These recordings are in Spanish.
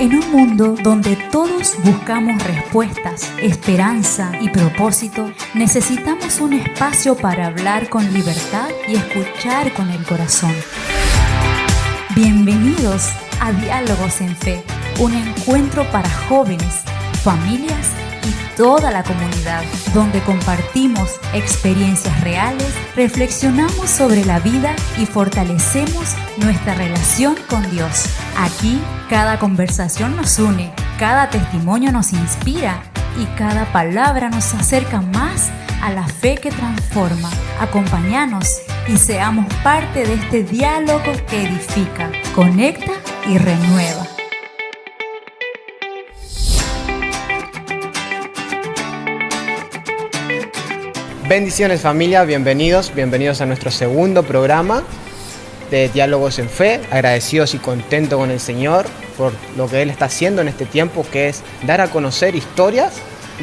En un mundo donde todos buscamos respuestas, esperanza y propósito, necesitamos un espacio para hablar con libertad y escuchar con el corazón. Bienvenidos a Diálogos en Fe, un encuentro para jóvenes, familias y toda la comunidad, donde compartimos experiencias reales, reflexionamos sobre la vida y fortalecemos nuestra relación con Dios. Aquí, cada conversación nos une, cada testimonio nos inspira y cada palabra nos acerca más a la fe que transforma. Acompáñanos y seamos parte de este diálogo que edifica, conecta y renueva. Bendiciones familia, bienvenidos a nuestro segundo programa de Diálogos en Fe. Agradecidos y contentos con el Señor por lo que Él está haciendo en este tiempo, que es dar a conocer historias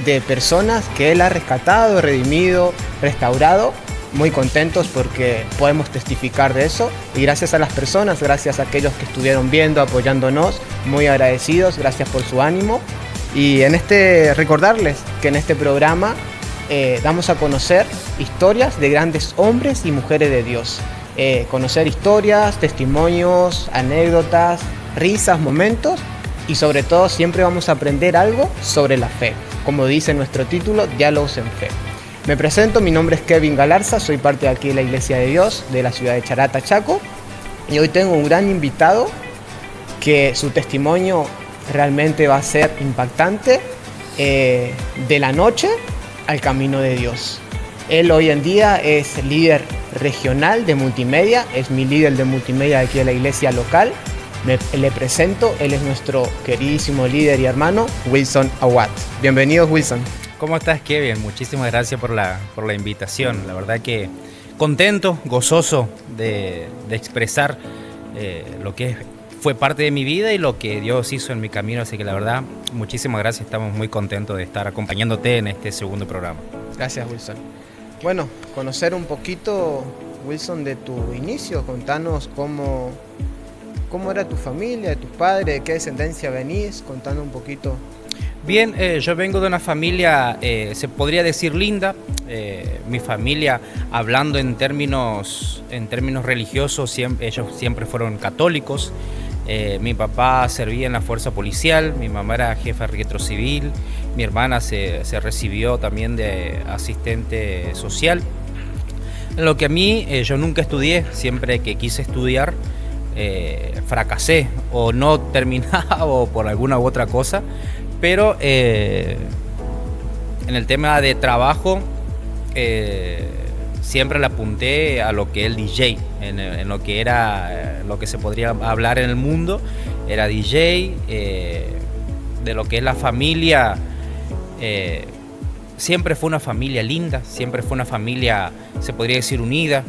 de personas que Él ha rescatado, redimido, restaurado. Muy contentos porque podemos testificar de eso, y gracias a las personas, gracias a aquellos que estuvieron viendo, apoyándonos, muy agradecidos, gracias por su ánimo. Y recordarles que en este programa damos a conocer historias de grandes hombres y mujeres de Dios. Conocer historias, testimonios, anécdotas, risas, momentos, y sobre todo siempre vamos a aprender algo sobre la fe, como dice nuestro título, Diálogos en Fe. Me presento, mi nombre es Kevin Galarza, soy parte de aquí de la Iglesia de Dios de la ciudad de Charata, Chaco, y hoy tengo un gran invitado que su testimonio realmente va a ser impactante, de la noche al camino de Dios. Él hoy en día es líder regional de multimedia, es mi líder de multimedia aquí de la iglesia local. Le presento, él es nuestro queridísimo líder y hermano, Wilson Awad. Bienvenido, Wilson. ¿Cómo estás, Kevin? Muchísimas gracias por la invitación. La verdad que contento, gozoso de expresar lo que fue parte de mi vida y lo que Dios hizo en mi camino. Así que la verdad, muchísimas gracias. Estamos muy contentos de estar acompañándote en este segundo programa. Gracias, Wilson. Bueno, conocer un poquito, Wilson, de tu inicio. Contanos cómo era tu familia, de tus padres, de qué descendencia venís. Contanos un poquito. Bien, yo vengo de una familia, se podría decir linda. Mi familia, hablando en términos religiosos, ellos siempre fueron católicos. Mi papá servía en la fuerza policial, mi mamá era jefa de registro civil, mi hermana se recibió también de asistente social. En lo que a mí, yo nunca estudié, siempre que quise estudiar, fracasé o no terminaba o por alguna u otra cosa. Pero en el tema de trabajo siempre le apunté a lo que es el DJ, en lo que era lo que se podría hablar en el mundo, era DJ, de lo que es la familia. Siempre fue una familia linda, siempre fue una familia, se podría decir, unida,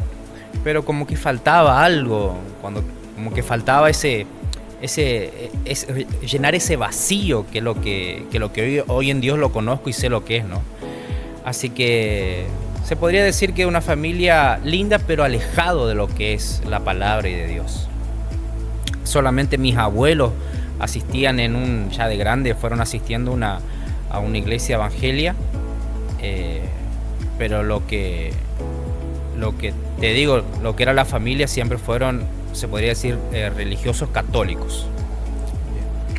pero como que faltaba algo, como que faltaba llenar ese vacío que lo que hoy en Dios lo conozco y sé lo que es, ¿no? Así que se podría decir que una familia linda, pero alejado de lo que es la palabra y de Dios. Solamente mis abuelos asistían ya de grande, fueron asistiendo a una iglesia evangelia, pero lo que te digo, lo que era la familia siempre fueron, se podría decir, religiosos católicos.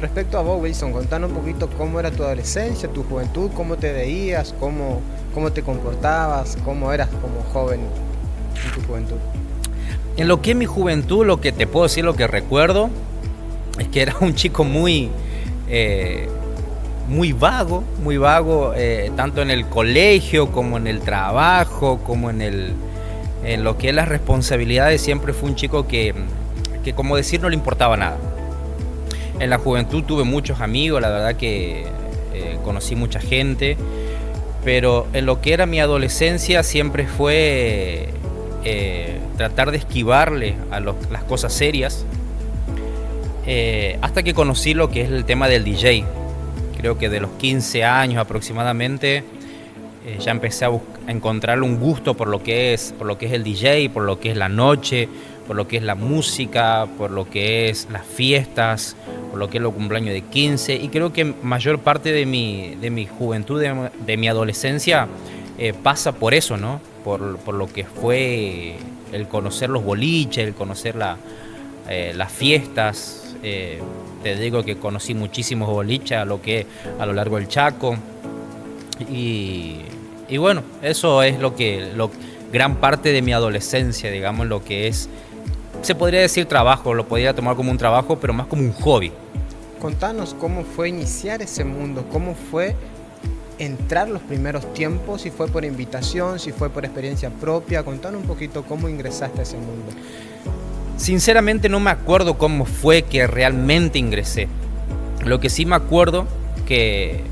Respecto a vos, Wilson, contanos un poquito cómo era tu adolescencia, tu juventud, cómo te veías, cómo te comportabas, cómo eras como joven en tu juventud. En lo que es mi juventud, lo que te puedo decir, lo que recuerdo, es que era un chico muy vago, tanto en el colegio como en el trabajo, como en lo que es las responsabilidades. Siempre fue un chico que como decir, no le importaba nada. En la juventud tuve muchos amigos, la verdad que conocí mucha gente, pero en lo que era mi adolescencia siempre fue tratar de esquivarle a las cosas serias, hasta que conocí lo que es el tema del DJ. Creo que de los 15 años aproximadamente ya empecé a encontrar un gusto por lo que es el DJ, por lo que es la noche, por lo que es la música, por lo que es las fiestas, por lo que es los cumpleaños de 15, y creo que mayor parte de mi juventud, de mi adolescencia, pasa por eso, ¿no? Por lo que fue el conocer los boliches, el conocer las fiestas. Te digo que conocí muchísimos boliches a lo largo del Chaco, y bueno, eso es gran parte de mi adolescencia, digamos, lo que es, se podría decir trabajo, lo podría tomar como un trabajo, pero más como un hobby. Contanos cómo fue iniciar ese mundo, cómo fue entrar los primeros tiempos, si fue por invitación, si fue por experiencia propia. Contanos un poquito cómo ingresaste a ese mundo. Sinceramente no me acuerdo cómo fue que realmente ingresé. Lo que sí me acuerdo que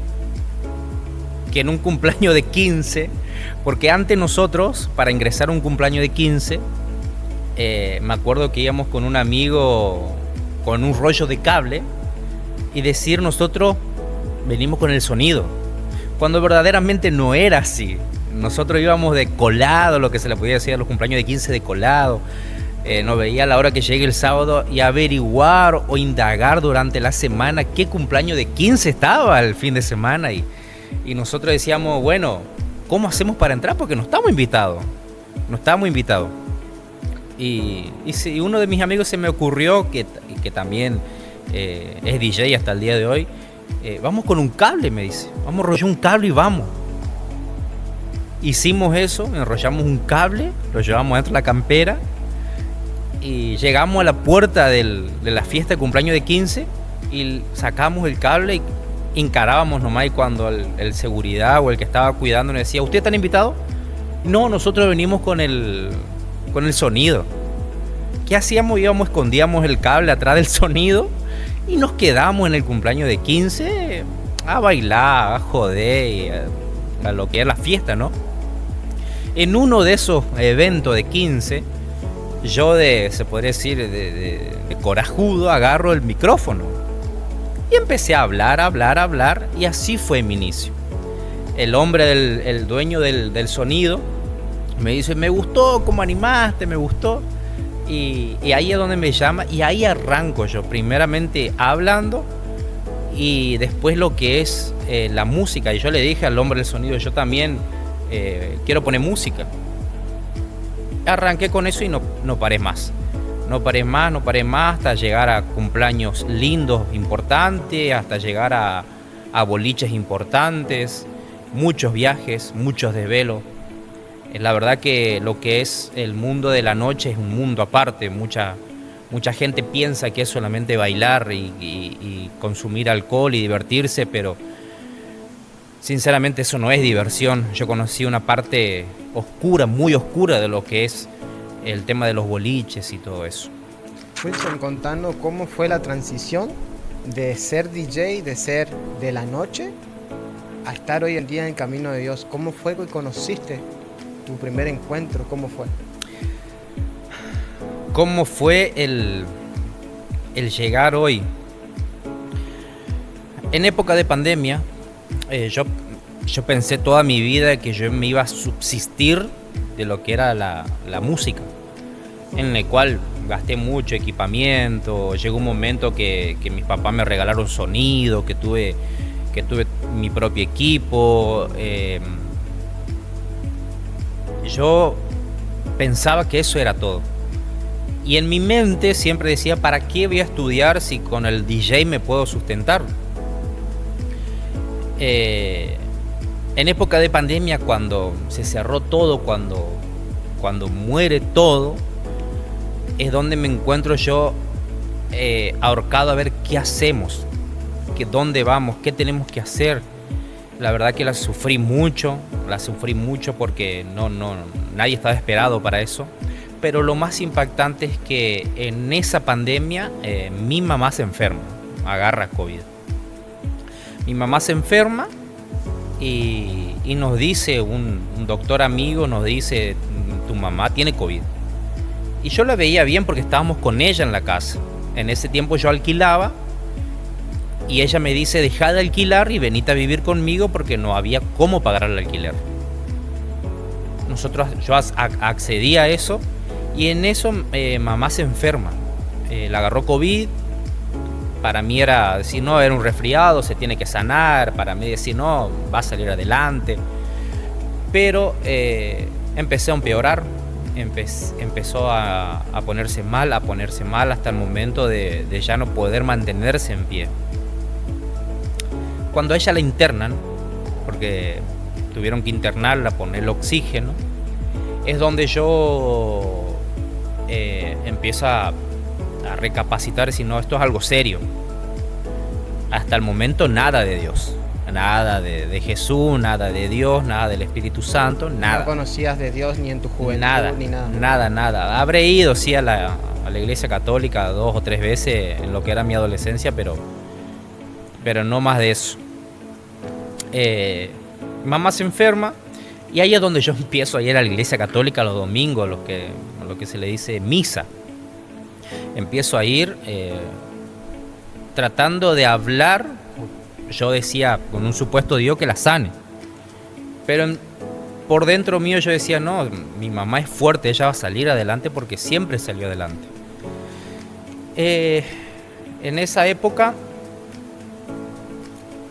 en un cumpleaños de 15, porque antes nosotros, para ingresar a un cumpleaños de 15, me acuerdo que íbamos con un amigo con un rollo de cable y decir nosotros venimos con el sonido, cuando verdaderamente no era así. Nosotros íbamos de colado, lo que se le podía decir a los cumpleaños de 15, de colado. Nos veía a la hora que llegue el sábado y averiguar o indagar durante la semana qué cumpleaños de 15 estaba el fin de semana, y nosotros decíamos, bueno, ¿cómo hacemos para entrar? Porque no estamos invitados. Y uno de mis amigos se me ocurrió, que también es DJ hasta el día de hoy, vamos con un cable, me dice, vamos a enrollar un cable y vamos. Hicimos eso, enrollamos un cable, lo llevamos dentro de la campera y llegamos a la puerta de la fiesta de cumpleaños de 15 y sacamos el cable y encarábamos nomás, y cuando el seguridad o el que estaba cuidando nos decía, ¿ustedes están invitados? No, nosotros venimos con el sonido. ¿Qué hacíamos? Escondíamos el cable atrás del sonido y nos quedamos en el cumpleaños de 15 a bailar, a joder, a lo que es la fiesta, ¿no? En uno de esos eventos de 15, yo se podría decir, de corajudo, agarro el micrófono y empecé a hablar, y así fue mi inicio. El hombre, el dueño del sonido, me dice, me gustó cómo animaste, me gustó. Y ahí es donde me llama, y ahí arranco yo, primeramente hablando, y después lo que es la música. Y yo le dije al hombre del sonido, yo también quiero poner música. Arranqué con eso y no paré más. No paré más hasta llegar a cumpleaños lindos, importantes, hasta llegar a boliches importantes, muchos viajes, muchos desvelos. La verdad que lo que es el mundo de la noche es un mundo aparte. Mucha gente piensa que es solamente bailar y consumir alcohol y divertirse, pero sinceramente eso no es diversión. Yo conocí una parte oscura, muy oscura, de lo que es el tema de los boliches y todo eso. Wilson, contando cómo fue la transición de ser DJ, de ser de la noche, a estar hoy en día en el camino de Dios. ¿Cómo fue que conociste tu primer encuentro? ¿Cómo fue? ¿Cómo fue el llegar hoy? En época de pandemia, yo pensé toda mi vida que yo me iba a subsistir de lo que era la música, en el cual gasté mucho equipamiento. Llegó un momento que mis papás me regalaron sonido, que tuve mi propio equipo. Yo pensaba que eso era todo. Y en mi mente siempre decía, ¿para qué voy a estudiar si con el DJ me puedo sustentar? En época de pandemia, cuando se cerró todo, cuando muere todo, es donde me encuentro yo ahorcado a ver qué hacemos, dónde vamos, qué tenemos que hacer. La verdad que la sufrí mucho porque nadie estaba esperado para eso. Pero lo más impactante es que en esa pandemia mi mamá se enferma, agarra COVID. Mi mamá se enferma y nos dice, un doctor amigo nos dice, tu mamá tiene COVID. Y yo la veía bien porque estábamos con ella en la casa. En ese tiempo yo alquilaba y ella me dice, dejá de alquilar y venite a vivir conmigo porque no había cómo pagar el alquiler. Yo accedí a eso Y en eso mamá se enferma. La agarró COVID. Para mí era decir, no, era un resfriado, se tiene que sanar. Para mí decir, no, va a salir adelante. Pero empecé a empeorar. Empezó a ponerse mal, hasta el momento de ya no poder mantenerse en pie. Cuando a ella la internan, porque tuvieron que internarla, ponerle oxígeno, es donde yo empiezo a recapacitar, si no, esto es algo serio. Hasta el momento nada de Dios, nada de Jesús, nada de Dios, nada del Espíritu Santo, nada. No conocías de Dios ni en tu juventud, nada, ni nada. Nada. Habré ido, sí, a la iglesia católica 2 o 3 veces en lo que era mi adolescencia, pero no más de eso. Mamá se enferma y ahí es donde yo empiezo a ir a la iglesia católica los domingos, lo que se le dice misa. Empiezo a ir tratando de hablar. Yo decía con un supuesto Dios que la sane, pero por dentro mío yo decía, no, mi mamá es fuerte, ella va a salir adelante, porque siempre salió adelante. En esa época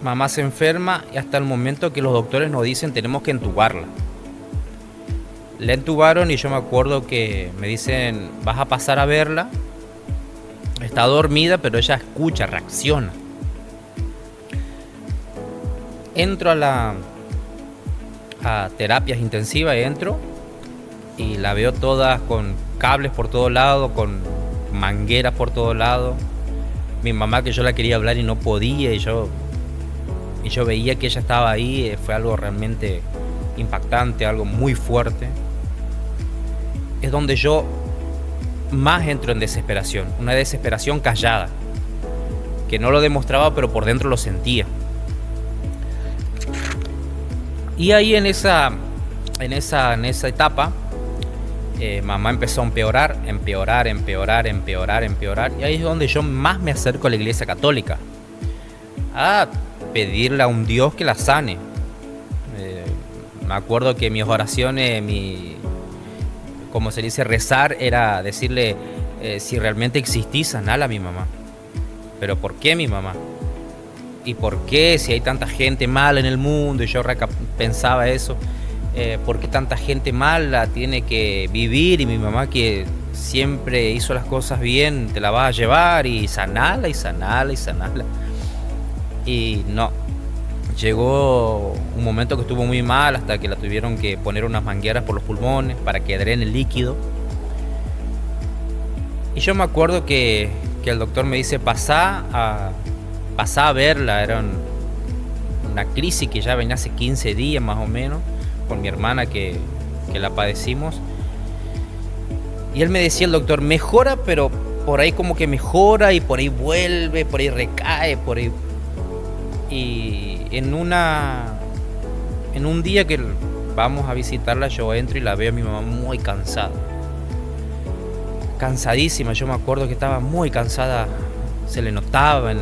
mamá se enferma y hasta el momento que los doctores nos dicen tenemos que entubarla. La entubaron y yo me acuerdo que me dicen, vas a pasar a verla. Está dormida, pero ella escucha, reacciona. Entro a terapias intensivas, entro y la veo toda con cables por todos lados, con mangueras por todos lados. Mi mamá, que yo la quería hablar y no podía, y yo veía que ella estaba ahí. Fue algo realmente impactante, algo muy fuerte. Es donde yo más entro en desesperación, una desesperación callada, que no lo demostraba, pero por dentro lo sentía. Y ahí en esa etapa, mamá empezó a empeorar, y ahí es donde yo más me acerco a la iglesia católica, a pedirle a un Dios que la sane. Me acuerdo que mis oraciones, como se dice, rezar, era decirle, si realmente existí, sanala a mi mamá. Pero ¿por qué mi mamá? ¿Y por qué, si hay tanta gente mala en el mundo? Y yo pensaba eso, ¿por qué tanta gente mala tiene que vivir? Y mi mamá, que siempre hizo las cosas bien, te la vas a llevar, y sanala. Y no, llegó un momento que estuvo muy mal, hasta que la tuvieron que poner unas mangueras por los pulmones para que drene el líquido. Y yo me acuerdo que el doctor me dice, pasá a verla. Era una crisis que ya venía hace 15 días más o menos, con mi hermana que la padecimos. Y él me decía, el doctor, mejora, pero por ahí como que mejora, y por ahí vuelve, por ahí recae, por ahí. Y en un día que vamos a visitarla, yo entro y la veo a mi mamá muy cansada. Cansadísima, yo me acuerdo que estaba muy cansada, se le notaba en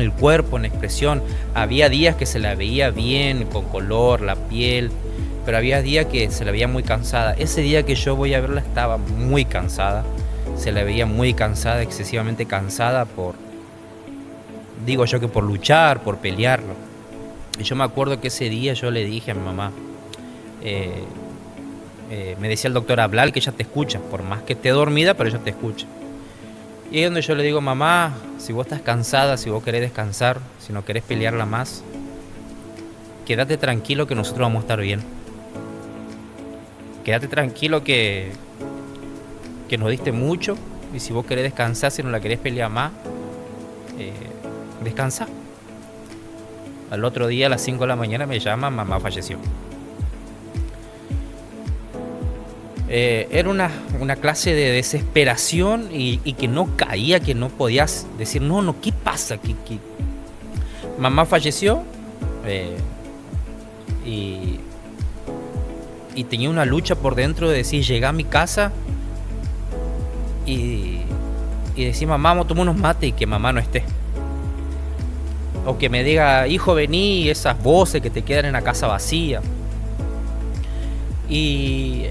el cuerpo, en la expresión. Había días que se la veía bien, con color, la piel, pero había días que se la veía muy cansada. Ese día que yo voy a verla estaba muy cansada, se la veía muy cansada, excesivamente cansada por luchar, por pelearlo. Y yo me acuerdo que ese día yo le dije a mi mamá, me decía el doctor, hablar, que ella te escucha, por más que esté dormida, pero ella te escucha. Y ahí es donde yo le digo, mamá, si vos estás cansada, si vos querés descansar, si no querés pelearla más, quédate tranquilo que nosotros vamos a estar bien. Quédate tranquilo que nos diste mucho, y si vos querés descansar, si no la querés pelear más, descansa. Al otro día a las 5 de la mañana me llama, mamá falleció. Era una clase de desesperación y que no caía, que no podías decir, no, ¿qué pasa? ¿Qué? Mamá falleció, y tenía una lucha por dentro de decir, llegué a mi casa y decir, mamá, vamos a tomar unos mates, y que mamá no esté. O que me diga, hijo, vení, y esas voces que te quedan en la casa vacía. Y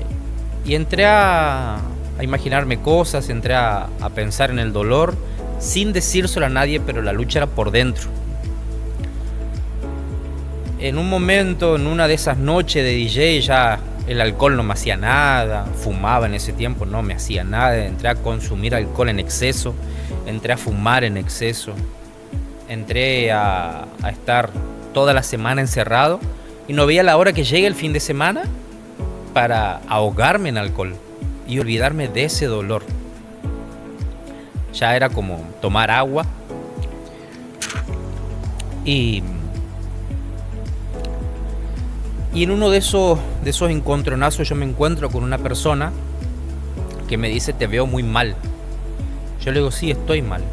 Y entré a imaginarme cosas, entré a pensar en el dolor, sin decírselo a nadie, pero la lucha era por dentro. En un momento, en una de esas noches de DJ, ya el alcohol no me hacía nada, fumaba en ese tiempo, no me hacía nada, entré a consumir alcohol en exceso, entré a fumar en exceso, entré a estar toda la semana encerrado y no veía la hora que llegue el fin de semana para ahogarme en alcohol y olvidarme de ese dolor. Ya era como tomar agua y en uno de esos encontronazos yo me encuentro con una persona que me dice: te veo muy mal. Yo le digo: sí, estoy mal,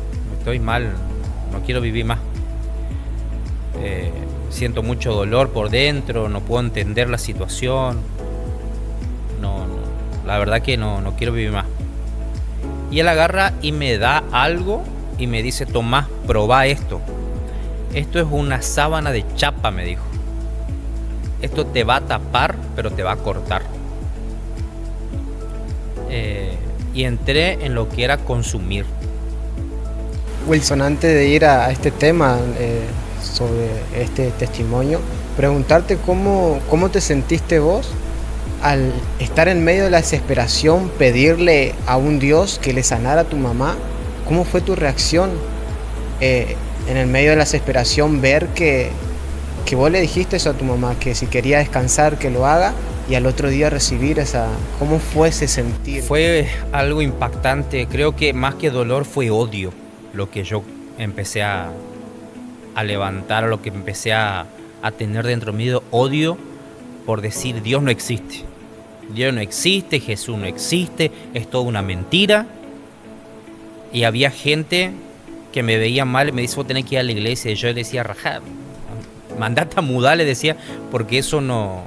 no quiero vivir más. Siento mucho dolor por dentro, no puedo entender la situación. No, la verdad que no quiero vivir más. Y él agarra y me da algo y me dice: Tomás, probá esto. Esto es una sábana de chapa, me dijo. Esto te va a tapar, pero te va a cortar. Y entré en lo que era consumir. Wilson, antes de ir a este tema, sobre este testimonio, preguntarte cómo te sentiste vos al estar en medio de la desesperación, pedirle a un Dios que le sanara a tu mamá. ¿Cómo fue tu reacción en el medio de la desesperación, ver que vos le dijiste eso a tu mamá, que si quería descansar que lo haga, y al otro día recibir esa... ¿Cómo fue ese sentir? Fue algo impactante. Creo que más que dolor fue odio lo que yo empecé a levantar, lo que empecé a tener dentro mío, odio por decir: Dios no existe. Dios no existe, Jesús no existe, es toda una mentira. Y había gente que me veía mal y me dice: vos tenés que ir a la iglesia. Y yo le decía: rajá, mandate a mudar, le decía, porque eso no...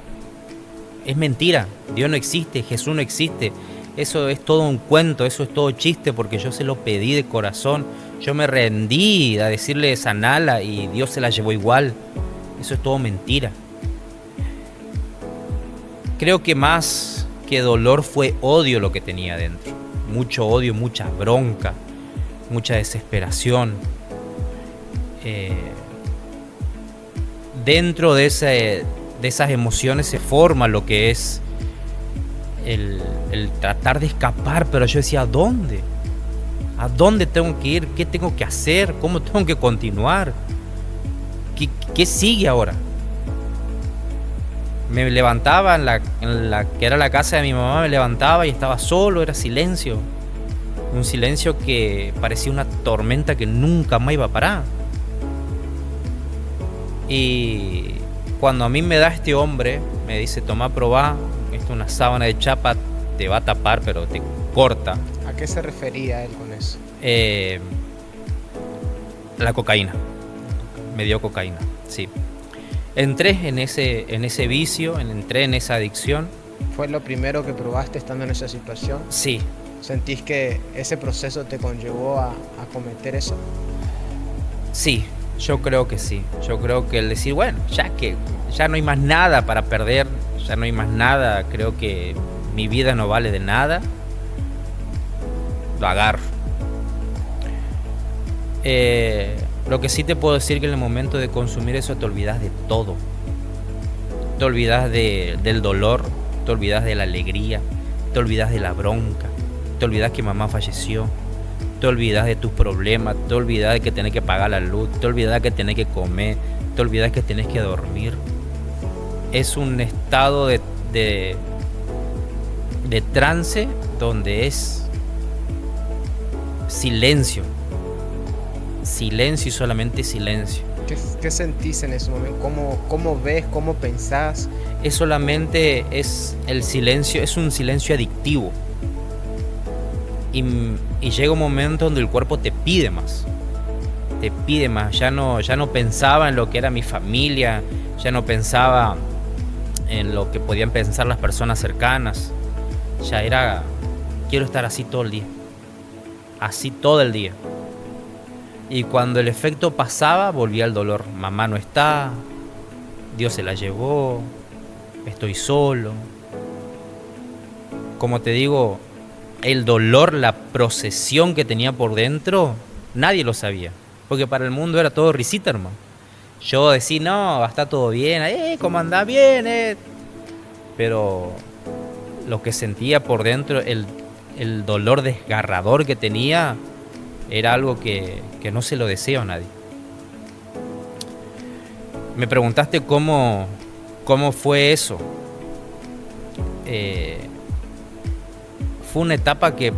es mentira. Dios no existe, Jesús no existe. Eso es todo un cuento, eso es todo chiste, porque yo se lo pedí de corazón. Yo me rendí a decirle sanala y Dios se la llevó igual. Eso es todo mentira. Creo que más que dolor fue odio lo que tenía dentro. Mucho odio, mucha bronca, mucha desesperación. Dentro de esas emociones se forma lo que es el tratar de escapar, pero yo decía: ¿a dónde? ¿A dónde tengo que ir? ¿Qué tengo que hacer? ¿Cómo tengo que continuar? ¿Qué sigue ahora? Me levantaba en la que era la casa de mi mamá, me levantaba y estaba solo, era silencio. Un silencio que parecía una tormenta que nunca más iba a parar. Y cuando a mí me da este hombre, me dice: tomá, probá, esto es una sábana de chapa, te va a tapar, pero te corta. ¿A qué se refería él con eso? La cocaína. Me dio cocaína, sí. Entré en ese vicio, entré en esa adicción. ¿Fue lo primero que probaste estando en esa situación? Sí. ¿Sentís que ese proceso te conllevó a cometer eso? Sí, yo creo que sí. Yo creo que el decir: bueno, ya no hay más nada para perder, ya no hay más nada, creo que mi vida no vale de nada, lo agarro. Lo que sí te puedo decir que en el momento de consumir eso te olvidas de todo. Te olvidas del dolor, te olvidas de la alegría, te olvidas de la bronca, te olvidas que mamá falleció, te olvidas de tus problemas, te olvidas de que tenés que pagar la luz, te olvidas de que tenés que comer, te olvidas que tenés que dormir. Es un estado de trance donde es silencio. Silencio y solamente silencio. ¿Qué sentís en ese momento? ¿Cómo ves? ¿Cómo pensás? Es solamente el silencio, es un silencio adictivo. Y llega un momento donde el cuerpo te pide más. Te pide más. Ya no pensaba en lo que era mi familia, ya no pensaba en lo que podían pensar las personas cercanas. Ya era: quiero estar así todo el día. Así todo el día. Y cuando el efecto pasaba, volvía el dolor. Mamá no está, Dios se la llevó, estoy solo. como te digo, el dolor, la procesión que tenía por dentro, nadie lo sabía. Porque para el mundo era todo risita, hermano. Yo decía, no, está todo bien, ¿cómo andás? Bien, Pero lo que sentía por dentro, el dolor desgarrador que tenía, era algo que no se lo deseo a nadie. Me preguntaste cómo fue eso. Fue una etapa que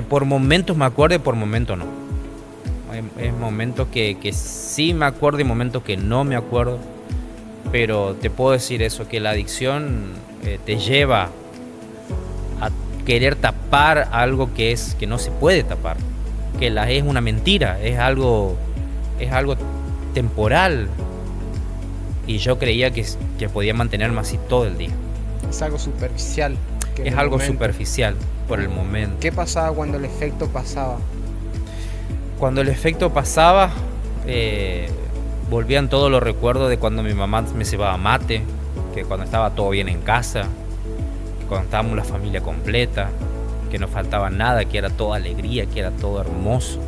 por momentos me acuerdo y por momentos no. Hay momentos que sí me acuerdo y momentos que no me acuerdo. Pero te puedo decir eso, que la adicción te lleva a querer tapar algo que no se puede tapar. Que es una mentira, es algo temporal. Y yo creía que podía mantenerme así todo el día. Es algo superficial. Es algo superficial por el momento. ¿Qué pasaba cuando el efecto pasaba? Cuando el efecto pasaba, volvían todos los recuerdos de cuando mi mamá me cebaba mate, que cuando estaba todo bien en casa, que cuando estábamos la familia completa, que no faltaba nada, que era toda alegría, que era todo hermoso.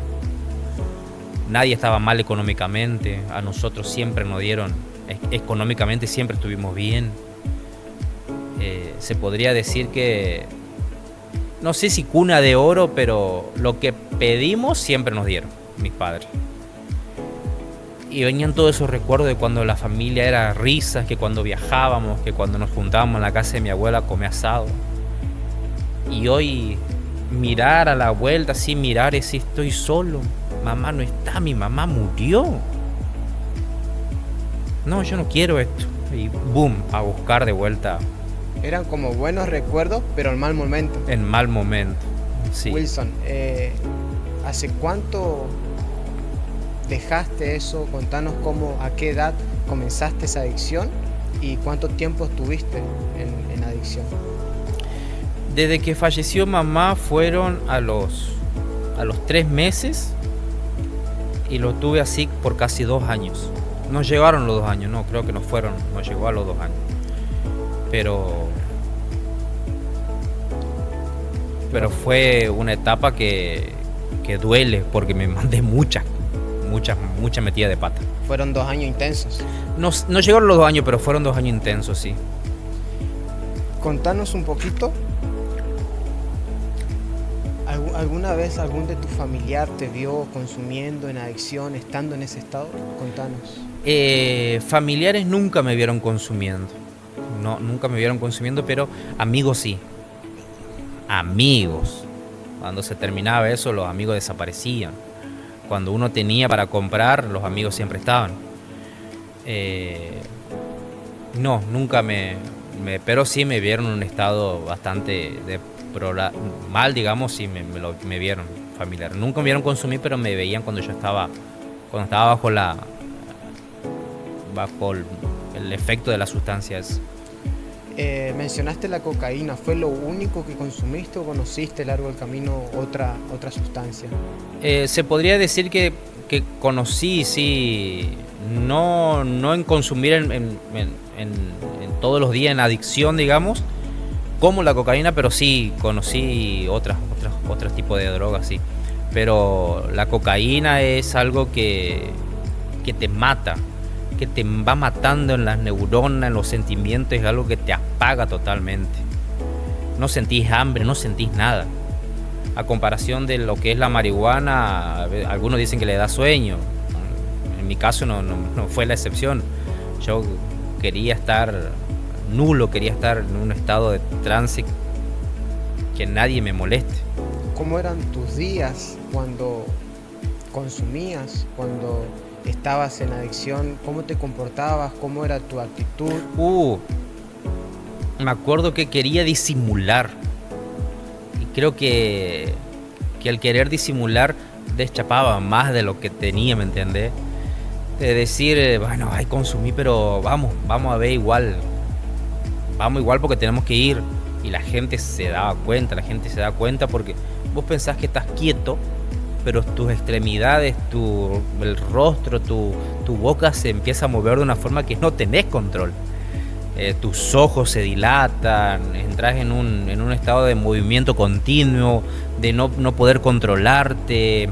Nadie estaba mal económicamente, a nosotros siempre nos dieron, económicamente siempre estuvimos bien. Se podría decir que, no sé si cuna de oro, pero lo que pedimos siempre nos dieron mis padres. Y venían todos esos recuerdos de cuando la familia era risas, que cuando viajábamos, que cuando nos juntábamos en la casa de mi abuela a comer asado. Y hoy mirar a la vuelta, así mirar, y decir, estoy solo, mamá no está, mi mamá murió. No, yo no quiero esto. Y boom, a buscar de vuelta. Eran como buenos recuerdos, pero en mal momento. En mal momento, sí. Wilson, ¿hace cuánto dejaste eso? Contanos a qué edad comenzaste esa adicción y cuánto tiempo estuviste en adicción. Desde que falleció mamá fueron a los 3 meses y lo tuve así por casi 2 años. No llegaron los 2 años, no, creo que no llegó a los 2 años. Pero fue una etapa que duele porque me mandé mucha metida de pata. Fueron 2 años intensos. No llegaron los 2 años, pero fueron 2 años intensos, sí. Contanos un poquito. ¿Alguna vez algún de tus familiares te vio consumiendo en adicción, estando en ese estado? Contanos. Familiares nunca me vieron consumiendo. No, nunca me vieron consumiendo, pero amigos sí. Amigos. Cuando se terminaba eso, los amigos desaparecían. Cuando uno tenía para comprar, los amigos siempre estaban. No, nunca pero sí me vieron en un estado bastante mal, digamos, sí me vieron familiar. Nunca me vieron consumir, pero me veían cuando estaba bajo el efecto de las sustancias. Mencionaste la cocaína. ¿Fue lo único que consumiste o conociste a lo largo del camino otra sustancia? Se podría decir que conocí, sí, no en consumir en todos los días en adicción, digamos, como la cocaína, pero sí conocí otros tipos de drogas, sí. Pero la cocaína es algo que te mata, que te va matando en las neuronas, en los sentimientos, es algo que te apaga totalmente. No sentís hambre, no sentís nada. A comparación de lo que es la marihuana, algunos dicen que le da sueño. En mi caso no fue la excepción. Yo quería estar nulo, quería estar en un estado de trance que nadie me moleste. ¿Cómo eran tus días cuando consumías, cuando estabas en adicción? ¿Cómo te comportabas? ¿Cómo era tu actitud? Me acuerdo que quería disimular. Y creo que el querer disimular deschapaba más de lo que tenía, ¿me entendés? De decir, bueno, consumí, pero vamos a ver igual. Vamos igual porque tenemos que ir. Y la gente se da cuenta porque vos pensás que estás quieto, pero tus extremidades, el rostro, tu boca se empieza a mover de una forma que no tenés control. tus ojos se dilatan, entras en un estado de movimiento continuo, de no poder controlarte,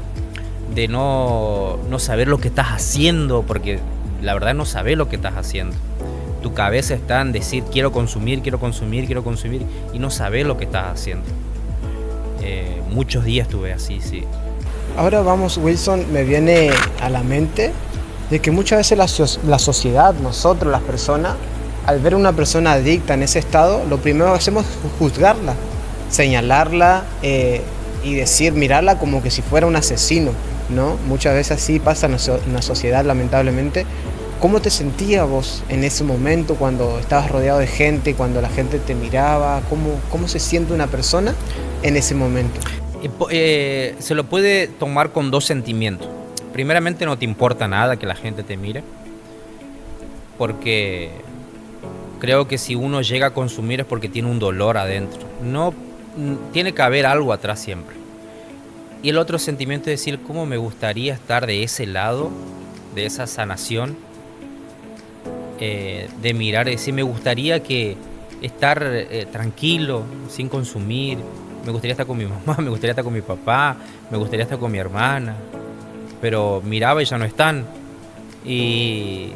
de no saber lo que estás haciendo, porque la verdad no sabes lo que estás haciendo. Tu cabeza está en decir quiero consumir, y no sabes lo que estás haciendo. Muchos días estuve así, sí. Ahora vamos, Wilson, me viene a la mente de que muchas veces la sociedad, nosotros, las personas, al ver a una persona adicta en ese estado, lo primero que hacemos es juzgarla, señalarla y decir, mirarla como que si fuera un asesino, ¿no? Muchas veces así pasa en la sociedad, lamentablemente. ¿Cómo te sentías vos en ese momento cuando estabas rodeado de gente, cuando la gente te miraba? ¿Cómo se siente una persona en ese momento? Se lo puede tomar con dos sentimientos. Primeramente, no te importa nada que la gente te mire, porque creo que si uno llega a consumir es porque tiene un dolor adentro. No tiene que haber algo atrás siempre. Y el otro sentimiento es decir, ¿cómo me gustaría estar de ese lado, de esa sanación? De mirar, decir, me gustaría estar tranquilo, sin consumir. Me gustaría estar con mi mamá, me gustaría estar con mi papá, me gustaría estar con mi hermana. Pero miraba y ya no están. Y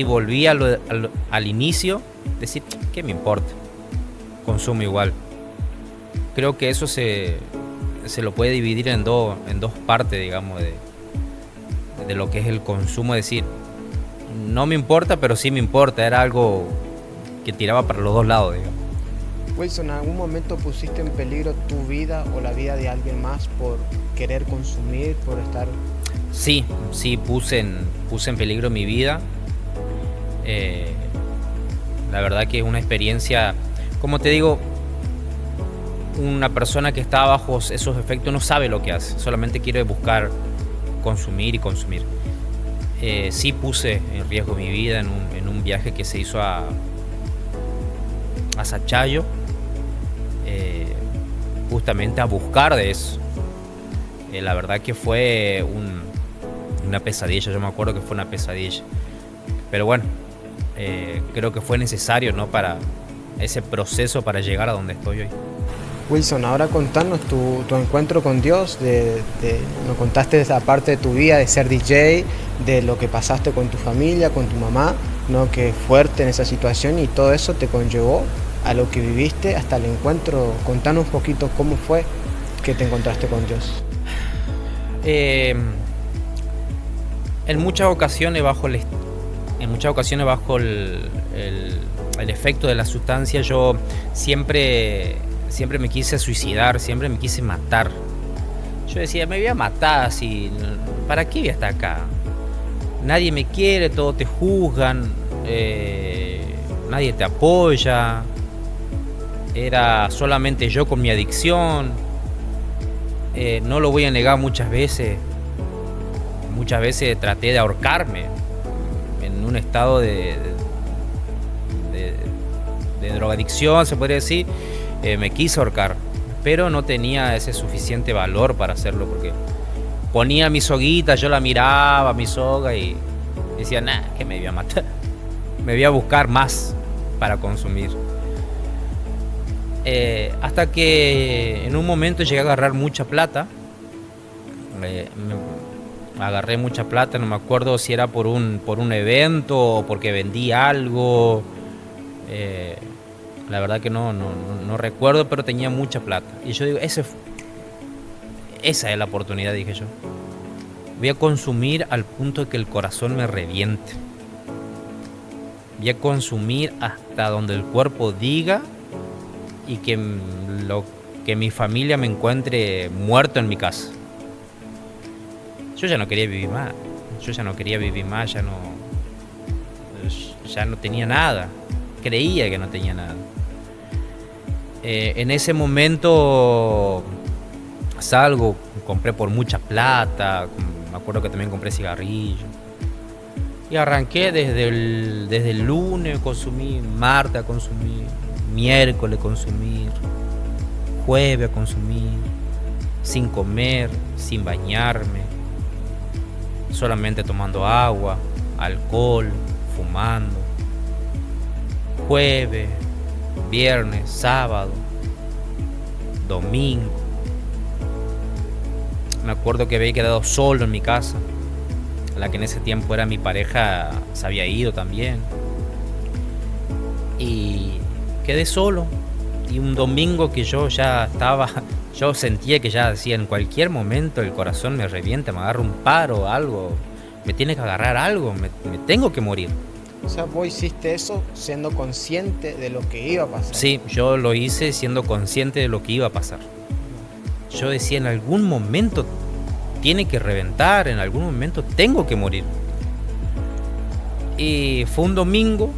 volví al inicio, decir, ¿qué me importa? Consumo igual. Creo que eso se lo puede dividir en dos partes, digamos, de lo que es el consumo. Es decir, no me importa, pero sí me importa. Era algo que tiraba para los dos lados, digamos. Wilson, ¿en algún momento pusiste en peligro tu vida o la vida de alguien más por querer consumir, por estar...? Sí, puse en peligro mi vida. La verdad que es una experiencia, como te digo, una persona que está bajo esos efectos no sabe lo que hace, solamente quiere buscar consumir y consumir. Sí puse en riesgo mi vida en un viaje que se hizo a Sachayo, justamente a buscar de eso. La verdad que fue una pesadilla, yo me acuerdo que fue una pesadilla. Pero bueno, creo que fue necesario, ¿no?, para ese proceso para llegar a donde estoy hoy. Wilson, ahora contanos tu encuentro con Dios, nos contaste esa parte de tu vida de ser DJ, de lo que pasaste con tu familia, con tu mamá, ¿no?, que fuerte en esa situación, y todo eso te conllevó a lo que viviste hasta el encuentro. Contanos un poquito cómo fue que te encontraste con Dios. En muchas ocasiones bajo el efecto de la sustancia yo siempre me quise suicidar, siempre me quise matar. Yo decía, me voy a matar así, ¿para qué voy a estar acá? Nadie me quiere, todos te juzgan, nadie te apoya. Era solamente yo con mi adicción. No lo voy a negar, muchas veces traté de ahorcarme en un estado de drogadicción, se podría decir. Me quise ahorcar, pero no tenía ese suficiente valor para hacerlo, porque ponía mi soguita, yo la miraba, mi soga, y decía, nah, que me voy a matar, me voy a buscar más para consumir. Hasta que en un momento llegué a agarrar mucha plata. Agarré mucha plata, no me acuerdo si era por un evento o porque vendí algo. La verdad que no recuerdo, pero tenía mucha plata. Y yo digo, esa es la oportunidad, dije yo. Voy a consumir al punto de que el corazón me reviente. Voy a consumir hasta donde el cuerpo diga, y que mi familia me encuentre muerto en mi casa. Yo ya no quería vivir más. Ya no tenía nada. Creía que no tenía nada. En ese momento salgo, compré por mucha plata. Me acuerdo que también compré cigarrillos. Y arranqué desde el lunes, consumí, martes a consumir, miércoles a consumir, jueves a consumir, sin comer, sin bañarme, solamente tomando agua, alcohol, fumando. jueves, viernes, sábado, domingo. Me acuerdo que había quedado solo en mi casa. La que en ese tiempo era mi pareja se había ido también. Y quedé solo. Y un domingo que yo sentía que ya decía, en cualquier momento el corazón me revienta, me agarra un paro, algo, me tiene que agarrar algo, me tengo que morir. O sea, vos hiciste eso siendo consciente de lo que iba a pasar. Sí, yo lo hice siendo consciente de lo que iba a pasar. Yo decía, en algún momento tiene que reventar, en algún momento tengo que morir. Y fue un domingo,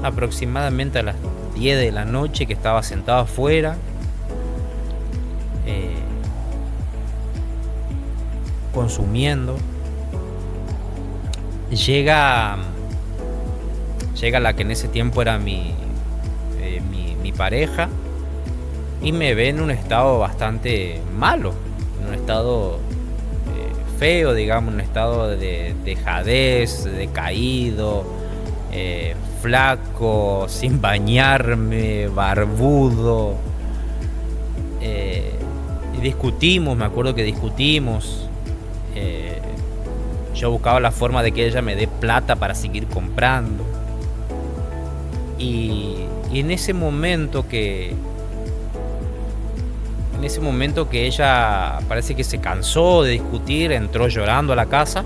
aproximadamente a las 10 de la noche, que estaba sentado afuera, consumiendo. Llega la que en ese tiempo era mi pareja, y me ve en un estado bastante malo, en un estado feo, digamos, un estado de dejadez, decaído, flaco, sin bañarme, barbudo. Y discutimos, me acuerdo que discutimos. Yo buscaba la forma de que ella me dé plata para seguir comprando. Y en ese momento que ella parece que se cansó de discutir, entró llorando a la casa.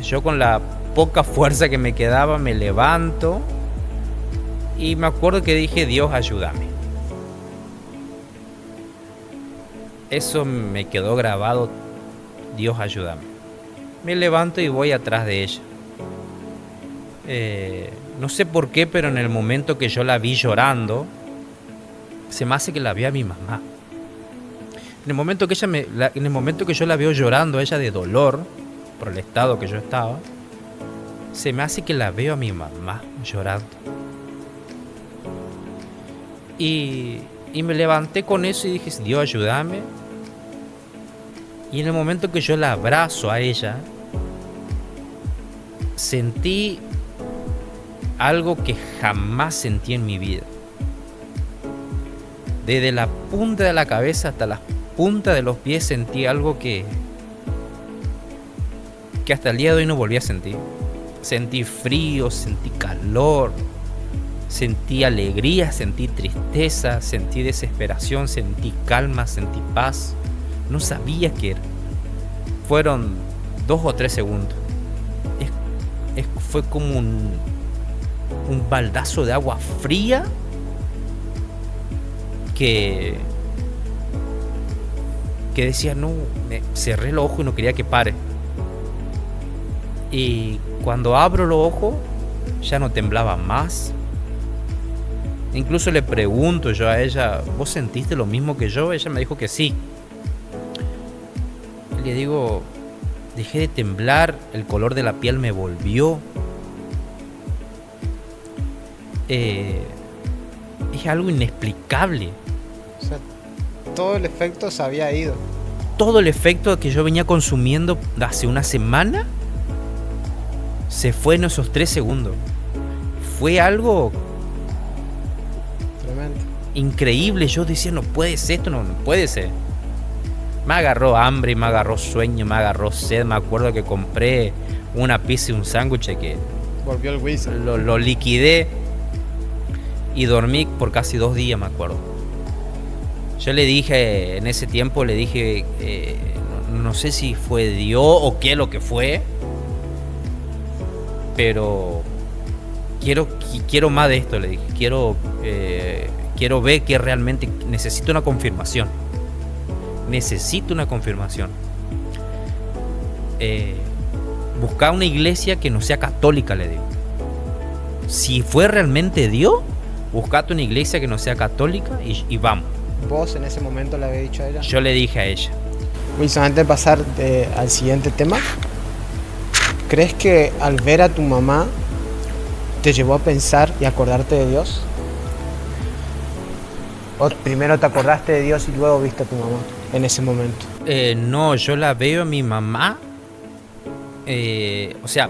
Yo, con la poca fuerza que me quedaba, me levanto y me acuerdo que dije: Dios, ayúdame. Eso me quedó grabado: Dios, ayúdame. Me levanto y voy atrás de ella. No sé por qué, pero en el momento que yo la vi llorando, se me hace que la vi a mi mamá. En el momento que yo la veo llorando a ella de dolor por el estado que yo estaba, se me hace que la veo a mi mamá llorando. Y me levanté con eso y dije: Dios, ayúdame. Y en el momento que yo la abrazo a ella, sentí algo que jamás sentí en mi vida. Desde la punta de la cabeza hasta la punta de los pies sentí algo que hasta el día de hoy no volví a sentir. Sentí frío, sentí calor, sentí alegría, sentí tristeza, sentí desesperación, sentí calma, sentí paz. No sabía qué era. Fueron 2 o 3 segundos. Fue como un baldazo de agua fría que decía, no, cerré los ojos y no quería que pare. Y cuando abro los ojos ya no temblaba más. Incluso le pregunto yo a ella: ¿vos sentiste lo mismo que yo? Ella me dijo que sí. Y le digo: dejé de temblar, el color de la piel me volvió. Es algo inexplicable. O sea, todo el efecto se había ido. Todo el efecto que yo venía consumiendo hace una semana se fue en esos 3 segundos. Fue algo tremendo, increíble. Yo decía: no puede ser, esto no puede ser. Me agarró hambre, me agarró sueño, me agarró sed. Me acuerdo que compré una pizza y un sándwich que volvió el whisky. Lo liquidé y dormí por casi 2 días, me acuerdo. Yo le dije, en ese tiempo le dije, no sé si fue Dios o qué lo que fue, pero quiero más de esto, le dije. Quiero ver que realmente necesito una confirmación. Necesito una confirmación. Buscar una iglesia que no sea católica, le digo. Si fue realmente Dios, buscate una iglesia que no sea católica y vamos. ¿Vos en ese momento le habías dicho a ella? Yo le dije a ella. Wilson, antes de pasar al siguiente tema, ¿crees que al ver a tu mamá te llevó a pensar y acordarte de Dios? ¿O primero te acordaste de Dios y luego viste a tu mamá en ese momento? No, yo la veo a mi mamá. O sea,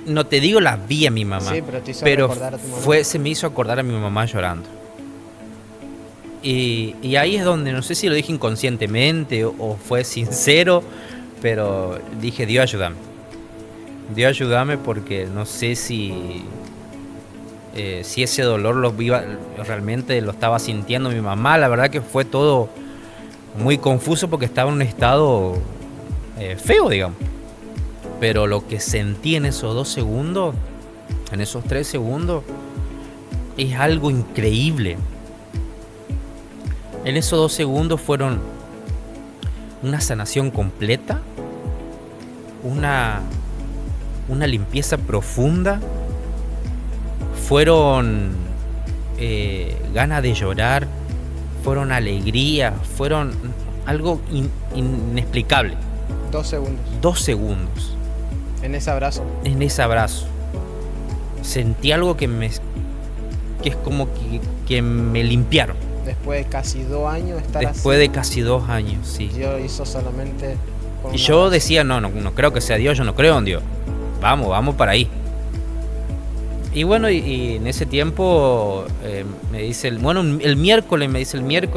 No te digo la vi a mi mamá, Sí, pero te hizo pero recordar a tu mamá. se me hizo acordar a mi mamá llorando. Y ahí es donde, no sé si lo dije inconscientemente o fue sincero, pero dije, Dios ayúdame. Dios ayúdame porque no sé si ese dolor realmente lo estaba sintiendo mi mamá. La verdad que fue todo muy confuso porque estaba en un estado feo, digamos. Pero lo que sentí en esos 2 segundos, en esos 3 segundos, es algo increíble. En esos 2 segundos fueron una sanación completa, una limpieza profunda, fueron ganas de llorar, fueron alegría, fueron algo inexplicable. 2 segundos. 2 segundos. En ese abrazo. En ese abrazo. Sentí algo que es como que me limpiaron. Después de casi 2 años estar Después así. de casi 2 años, sí. Dios hizo solamente. Con Y un yo abrazo. decía, no creo que sea Dios, yo no creo en Dios. Vamos para ahí. Y bueno, y en ese tiempo me dice, el miércoles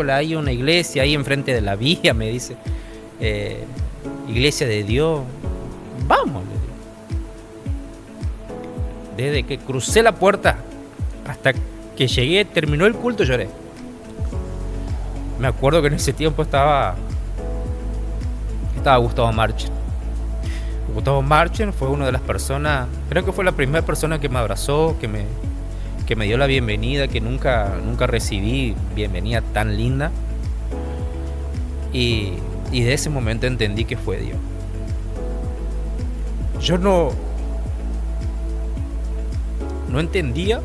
hay una iglesia ahí enfrente de la vía, me dice, iglesia de Dios, vamos. Le digo. Desde que crucé la puerta hasta que llegué, terminó el culto, lloré. Me acuerdo que en ese tiempo estaba Gustavo Marchen. Gustavo Marchen fue una de las personas, creo que fue la primera persona que me abrazó, que me dio la bienvenida, que nunca recibí bienvenida tan linda. Y de ese momento entendí que fue Dios. Yo no entendía.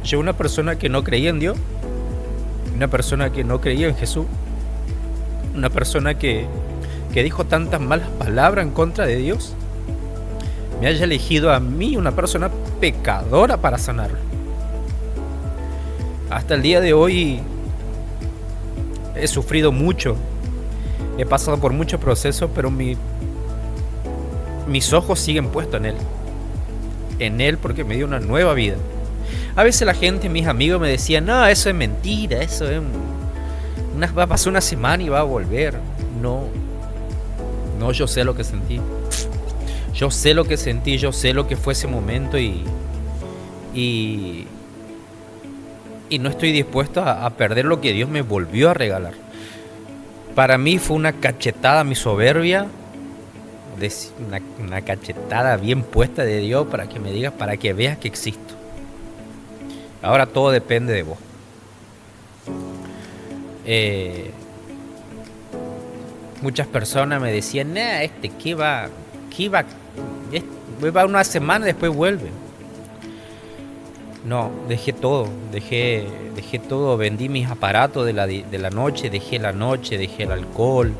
Yo, una persona que no creía en Dios, una persona que no creía en Jesús, una persona que dijo tantas malas palabras en contra de Dios, me haya elegido a mí, una persona pecadora, para sanarlo. Hasta el día de hoy he sufrido mucho, he pasado por muchos procesos, pero mis ojos siguen puestos en Él, porque me dio una nueva vida. A veces la gente, mis amigos, me decían, no, eso es mentira, eso es va a pasar una semana y va a volver. No, yo sé lo que sentí. Yo sé lo que sentí, yo sé lo que fue ese momento y no estoy dispuesto a perder lo que Dios me volvió a regalar. Para mí fue una cachetada a mi soberbia, una cachetada bien puesta de Dios para que me digas, para que veas que existo. Ahora todo depende de vos. Muchas personas me decían, ¿qué va una semana y después vuelve? No, dejé todo, vendí mis aparatos de la noche, dejé la noche, dejé el alcohol,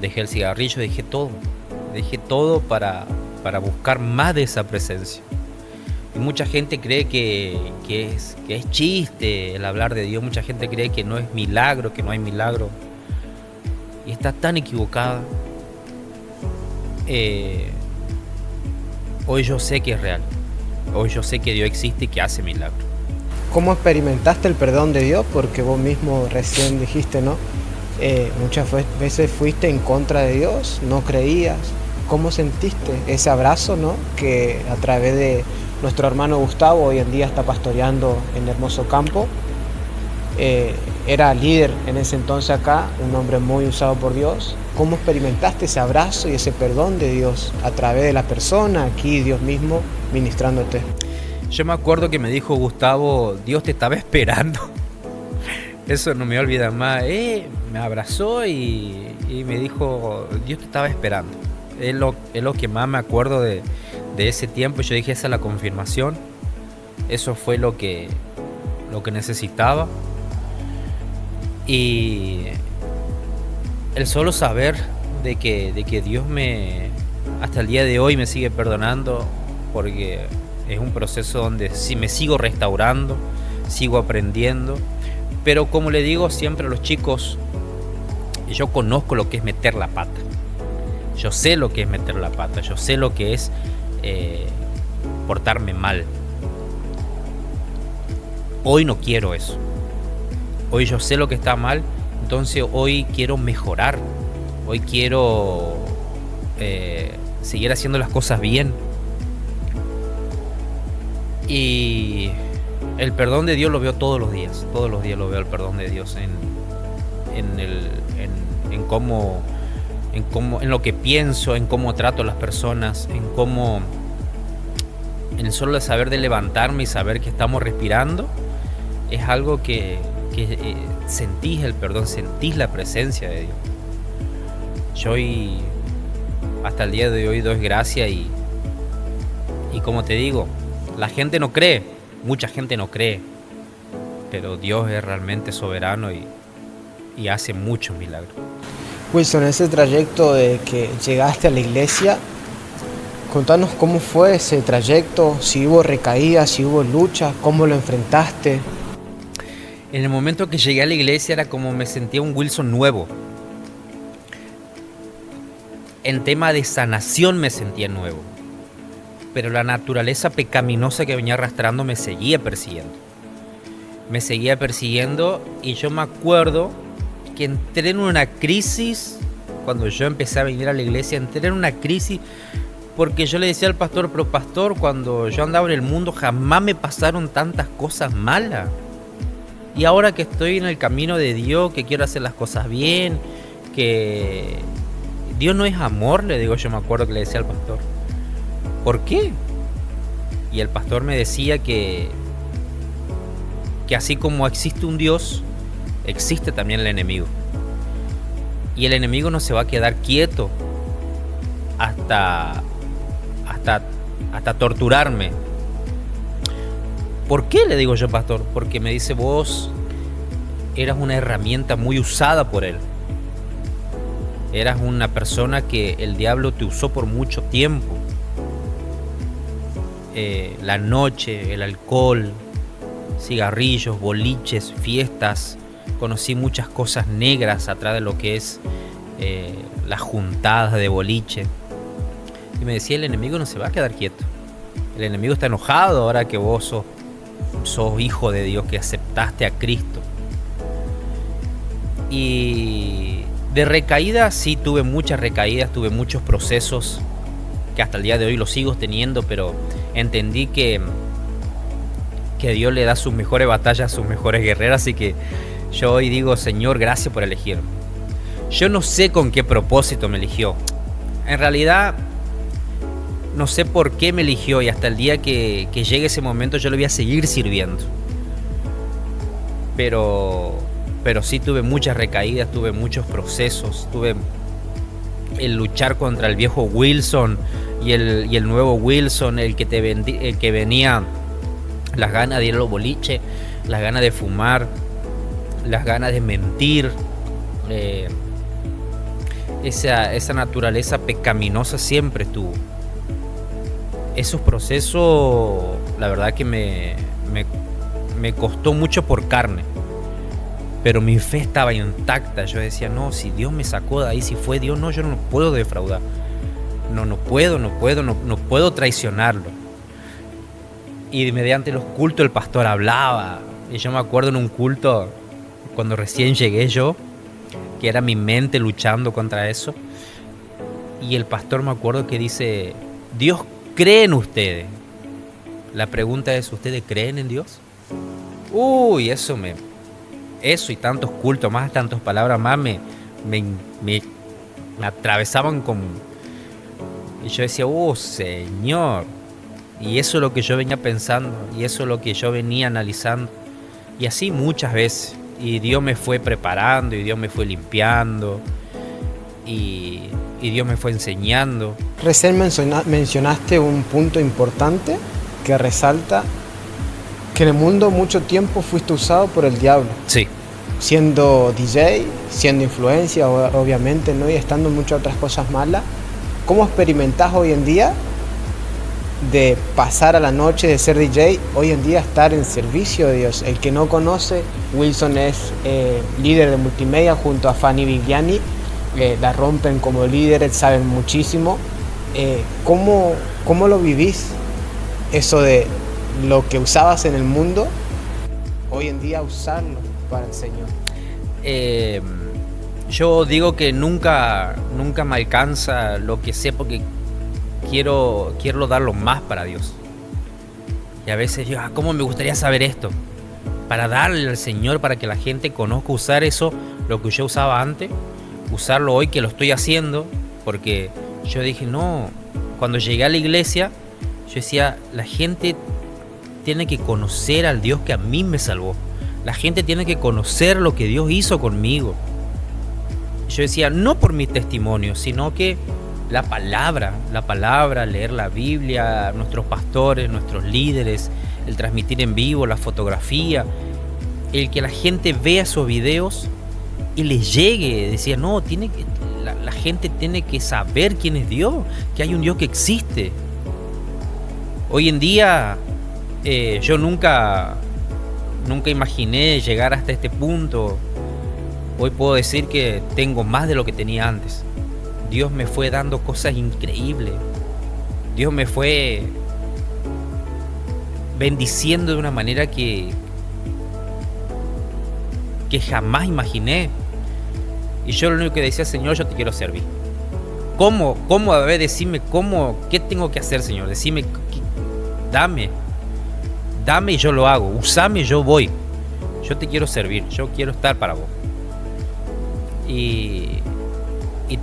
dejé el cigarrillo, dejé todo para buscar más de esa presencia. Y mucha gente cree que es chiste el hablar de Dios, mucha gente cree que no es milagro, que no hay milagro. Y está tan equivocada. Hoy yo sé que es real. Hoy yo sé que Dios existe y que hace milagros. ¿Cómo experimentaste el perdón de Dios? Porque vos mismo recién dijiste, ¿no? Muchas veces fuiste en contra de Dios, no creías. ¿Cómo sentiste ese abrazo, ¿no? Que a través de nuestro hermano Gustavo, hoy en día está pastoreando en Hermoso Campo. Era líder en ese entonces acá, un hombre muy usado por Dios. ¿Cómo experimentaste ese abrazo y ese perdón de Dios a través de la persona, aquí Dios mismo ministrándote? Yo me acuerdo que me dijo Gustavo, Dios te estaba esperando. Eso no me olvida más. Me abrazó y me dijo, Dios te estaba esperando. Es lo que más me acuerdo de ese tiempo. Yo dije, esa es la confirmación. Eso fue lo que necesitaba. Y el solo saber de que Dios hasta el día de hoy me sigue perdonando, porque es un proceso donde sí me sigo restaurando, sigo aprendiendo. Pero como le digo siempre a los chicos, yo conozco lo que es meter la pata. Yo sé lo que es meter la pata, yo sé lo que es portarme mal. Hoy no quiero eso. Hoy yo sé lo que está mal, entonces hoy quiero mejorar. Hoy quiero seguir haciendo las cosas bien. Y el perdón de Dios lo veo todos los días lo veo el perdón de Dios en cómo, en lo que pienso, en cómo trato a las personas, en el solo saber de levantarme y saber que estamos respirando, es algo que sentís el perdón, sentís la presencia de Dios. Yo hoy, hasta el día de hoy, doy gracias y como te digo, la gente no cree, mucha gente no cree, pero Dios es realmente soberano y hace muchos milagros. Wilson, ese trayecto de que llegaste a la iglesia, contanos cómo fue ese trayecto, si hubo recaídas, si hubo luchas, cómo lo enfrentaste. En el momento que llegué a la iglesia era como me sentía un Wilson nuevo. En tema de sanación me sentía nuevo. Pero la naturaleza pecaminosa que venía arrastrando me seguía persiguiendo. Me seguía persiguiendo y yo me acuerdo que entré en una crisis. Cuando yo empecé a venir a la iglesia, entré en una crisis porque yo le decía al pastor, pero pastor, cuando yo andaba en el mundo jamás me pasaron tantas cosas malas. Y ahora que estoy en el camino de Dios, que quiero hacer las cosas bien, que Dios no es amor, le digo, yo me acuerdo que le decía al pastor. ¿Por qué? Y el pastor me decía que así como existe un Dios, existe también el enemigo. Y el enemigo no se va a quedar quieto hasta torturarme. ¿Por qué? Le digo yo, pastor. Porque me dice, vos eras una herramienta muy usada por él. Eras una persona que el diablo te usó por mucho tiempo. La noche, el alcohol, cigarrillos, boliches, fiestas. Conocí muchas cosas negras atrás de lo que es las juntadas de boliche. Y me decía, el enemigo no se va a quedar quieto. El enemigo está enojado ahora que vos sos hijo de Dios, que aceptaste a Cristo. Y de recaídas, sí, tuve muchas recaídas, tuve muchos procesos que hasta el día de hoy los sigo teniendo, pero entendí que Dios le da sus mejores batallas a sus mejores guerreras, así que yo hoy digo, Señor, gracias por elegirme. Yo no sé con qué propósito me eligió. En realidad, no sé por qué me eligió, y hasta el día que llegue ese momento yo le voy a seguir sirviendo. Pero sí tuve muchas recaídas, tuve muchos procesos, tuve el luchar contra el viejo Wilson y el nuevo Wilson, el que venía las ganas de ir a los boliches, las ganas de fumar, las ganas de mentir, esa naturaleza pecaminosa siempre estuvo. Esos procesos, la verdad que me costó mucho por carne, pero mi fe estaba intacta. Yo decía, no, si Dios me sacó de ahí, si fue Dios, no, yo no puedo defraudar, no puedo traicionarlo. Y mediante los cultos el pastor hablaba, y yo me acuerdo en un culto, cuando recién llegué yo, que era mi mente luchando contra eso, y el pastor me acuerdo que dice, Dios cree en ustedes. La pregunta es, ¿ustedes creen en Dios? Uy, eso y tantos cultos más, tantas palabras más me atravesaban y yo decía, Señor. Y eso es lo que yo venía pensando, y eso es lo que yo venía analizando, y así muchas veces. Y Dios me fue preparando, y Dios me fue limpiando, y Dios me fue enseñando. Recién mencionaste un punto importante que resalta que en el mundo mucho tiempo fuiste usado por el diablo. Sí. Siendo DJ, siendo influencia, obviamente, ¿no? Y estando en muchas otras cosas malas. ¿Cómo experimentás hoy en día de pasar a la noche, de ser DJ, hoy en día estar en servicio de Dios? El que no conoce, Wilson es líder de multimedia junto a Fanny Vigliani. La rompen como líderes, saben muchísimo. ¿Cómo lo vivís? Eso de lo que usabas en el mundo, hoy en día usarlo para el Señor. Yo digo que nunca me alcanza lo que sé porque quiero darlo más para Dios. Y a veces yo, ¿cómo me gustaría saber esto? Para darle al Señor, para que la gente conozca, usar eso, lo que yo usaba antes, usarlo hoy que lo estoy haciendo, porque yo dije, no, cuando llegué a la iglesia, yo decía, la gente tiene que conocer al Dios que a mí me salvó. La gente tiene que conocer lo que Dios hizo conmigo. Yo decía, no por mi testimonio, sino que la palabra, leer la Biblia, nuestros pastores, nuestros líderes, el transmitir en vivo, la fotografía, el que la gente vea esos videos y les llegue. Decía, no, la gente tiene que saber quién es Dios, que hay un Dios que existe. Hoy en día yo nunca imaginé llegar hasta este punto. Hoy puedo decir que tengo más de lo que tenía antes. Dios me fue dando cosas increíbles. Dios me fue bendiciendo de una manera que jamás imaginé. Y yo lo único que decía, Señor, yo te quiero servir. ¿Cómo? A ver, decime cómo, qué tengo que hacer, Señor. Decime, dame y yo lo hago. Usame y yo voy. Yo te quiero servir, yo quiero estar para vos. Y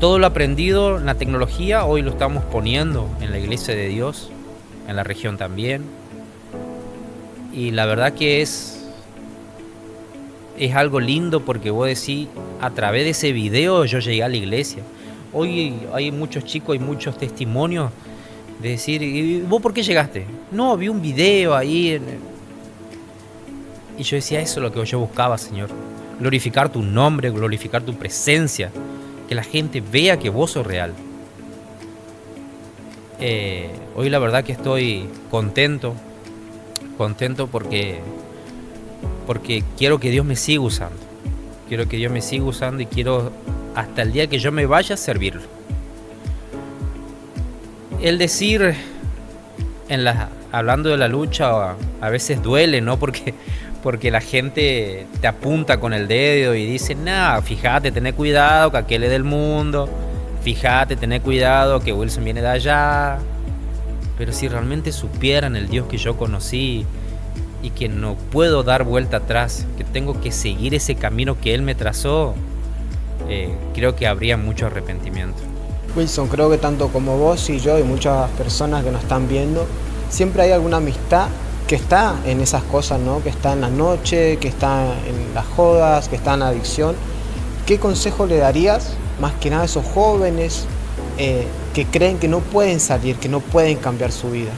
todo lo aprendido en la tecnología hoy lo estamos poniendo en la iglesia de Dios, en la región también. Y la verdad que es algo lindo porque vos decís, a través de ese video yo llegué a la iglesia. Hoy hay muchos chicos, hay muchos testimonios de decir, ¿y vos por qué llegaste? No, vi un video ahí. Y yo decía, eso es lo que yo buscaba, Señor. Glorificar tu nombre, glorificar tu presencia. Que la gente vea que vos sos real. Hoy la verdad que estoy contento porque quiero que Dios me siga usando. Quiero que Dios me siga usando y quiero hasta el día que yo me vaya a servirlo. El decir, hablando de la lucha, a veces duele, ¿no? Porque la gente te apunta con el dedo y dice, fíjate, tené cuidado que aquel es del mundo, fíjate, tené cuidado que Wilson viene de allá. Pero si realmente supieran el Dios que yo conocí y que no puedo dar vuelta atrás, que tengo que seguir ese camino que Él me trazó, creo que habría mucho arrepentimiento. Wilson, creo que tanto como vos y yo y muchas personas que nos están viendo, siempre hay alguna amistad que está en esas cosas, ¿no? Que está en la noche, que está en las jodas, que está en la adicción. ¿Qué consejo le darías más que nada a esos jóvenes que creen que no pueden salir, que no pueden cambiar su vida?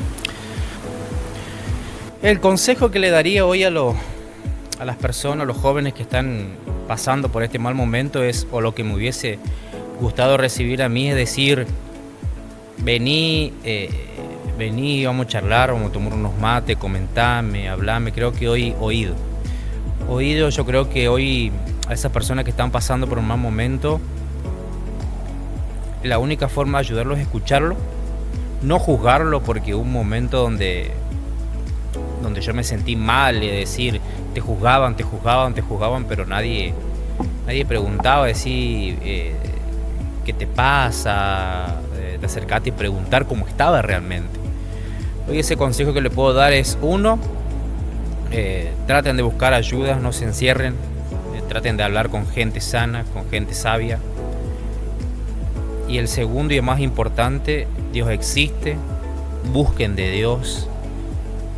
El consejo que le daría hoy a las personas, a los jóvenes que están pasando por este mal momento es, o lo que me hubiese gustado recibir a mí, es decir, vení, vamos a charlar, vamos a tomar unos mates, comentame, hablame. Creo que hoy oído, yo creo que hoy a esas personas que están pasando por un mal momento, la única forma de ayudarlos es escucharlo, no juzgarlo, porque hubo un momento donde yo me sentí mal, de decir, te juzgaban, pero nadie preguntaba, decir, ¿qué te pasa? De acercarte y preguntar cómo estaba realmente. Hoy ese consejo que le puedo dar es, uno, traten de buscar ayuda, no se encierren, traten de hablar con gente sana, con gente sabia. Y el segundo y el más importante, Dios existe, busquen de Dios,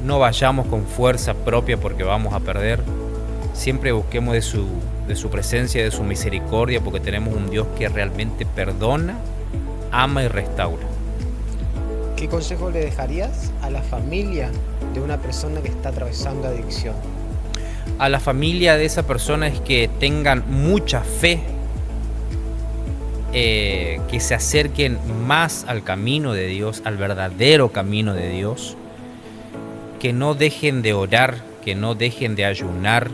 no vayamos con fuerza propia porque vamos a perder, siempre busquemos de su presencia, de su misericordia, porque tenemos un Dios que realmente perdona, ama y restaura. ¿Qué consejo le dejarías a la familia de una persona que está atravesando adicción? A la familia de esa persona es que tengan mucha fe, que se acerquen más al camino de Dios, al verdadero camino de Dios, que no dejen de orar, que no dejen de ayunar,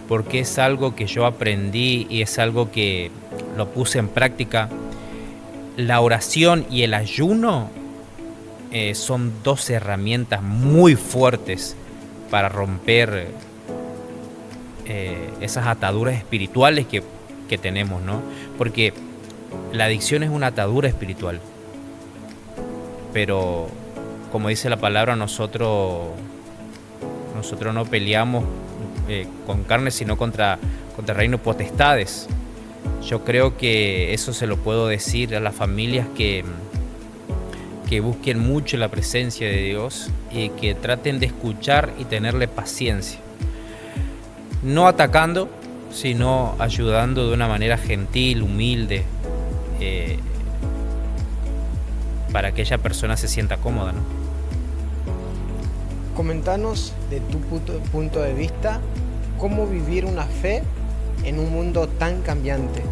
porque es algo que yo aprendí y es algo que lo puse en práctica. la oración y el ayuno son dos herramientas muy fuertes para romper esas ataduras espirituales que tenemos, ¿no? Porque la adicción es una atadura espiritual. Pero, como dice la palabra, nosotros no peleamos con carne, sino contra reinos potestades. Yo creo que eso se lo puedo decir a las familias que busquen mucho la presencia de Dios y que traten de escuchar y tenerle paciencia. No atacando, sino ayudando de una manera gentil, humilde, para que aquella persona se sienta cómoda, ¿no? Comentanos de tu punto de vista cómo vivir una fe en un mundo tan cambiante.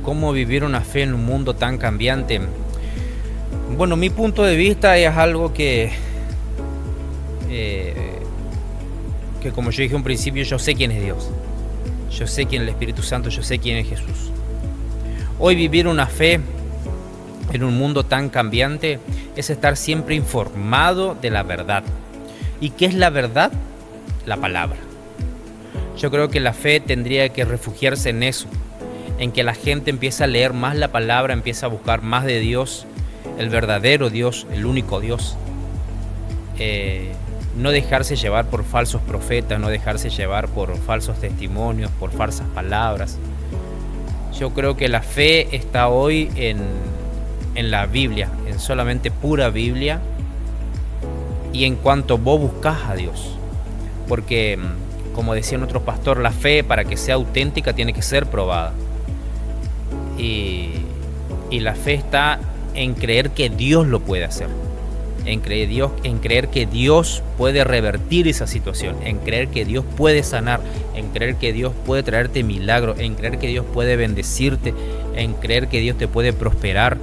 ¿Cómo vivir una fe en un mundo tan cambiante? Bueno, mi punto de vista es algo que como yo dije en un principio, yo sé quién es Dios. Yo sé quién es el Espíritu Santo, yo sé quién es Jesús. Hoy vivir una fe en un mundo tan cambiante es estar siempre informado de la verdad. ¿Y qué es la verdad? La palabra. Yo creo que la fe tendría que refugiarse en eso, en que la gente empiece a leer más la palabra, empiece a buscar más de Dios, el verdadero Dios, el único Dios. No dejarse llevar por falsos profetas, no dejarse llevar por falsos testimonios, por falsas palabras. Yo creo que la fe está hoy en la Biblia, en solamente pura Biblia, y en cuanto vos buscás a Dios. Porque, como decía nuestro pastor, la fe, para que sea auténtica, tiene que ser probada. Y la fe está en creer que Dios lo puede hacer, en creer que Dios puede revertir esa situación, en creer que Dios puede sanar, en creer que Dios puede traerte milagros, en creer que Dios puede bendecirte, en creer que Dios te puede prosperar,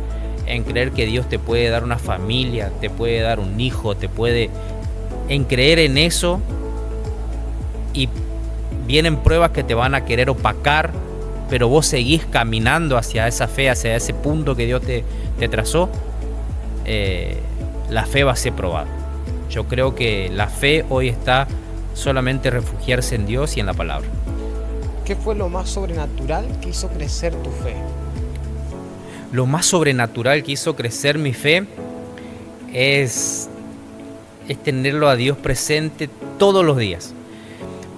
en creer que Dios te puede dar una familia, te puede dar un hijo, en creer en eso. Y vienen pruebas que te van a querer opacar, pero vos seguís caminando hacia esa fe, hacia ese punto que Dios te trazó. La fe va a ser probada. Yo creo que la fe hoy está solamente refugiarse en Dios y en la palabra. ¿Qué fue lo más sobrenatural que hizo crecer tu fe? Lo más sobrenatural que hizo crecer mi fe es tenerlo a Dios presente todos los días.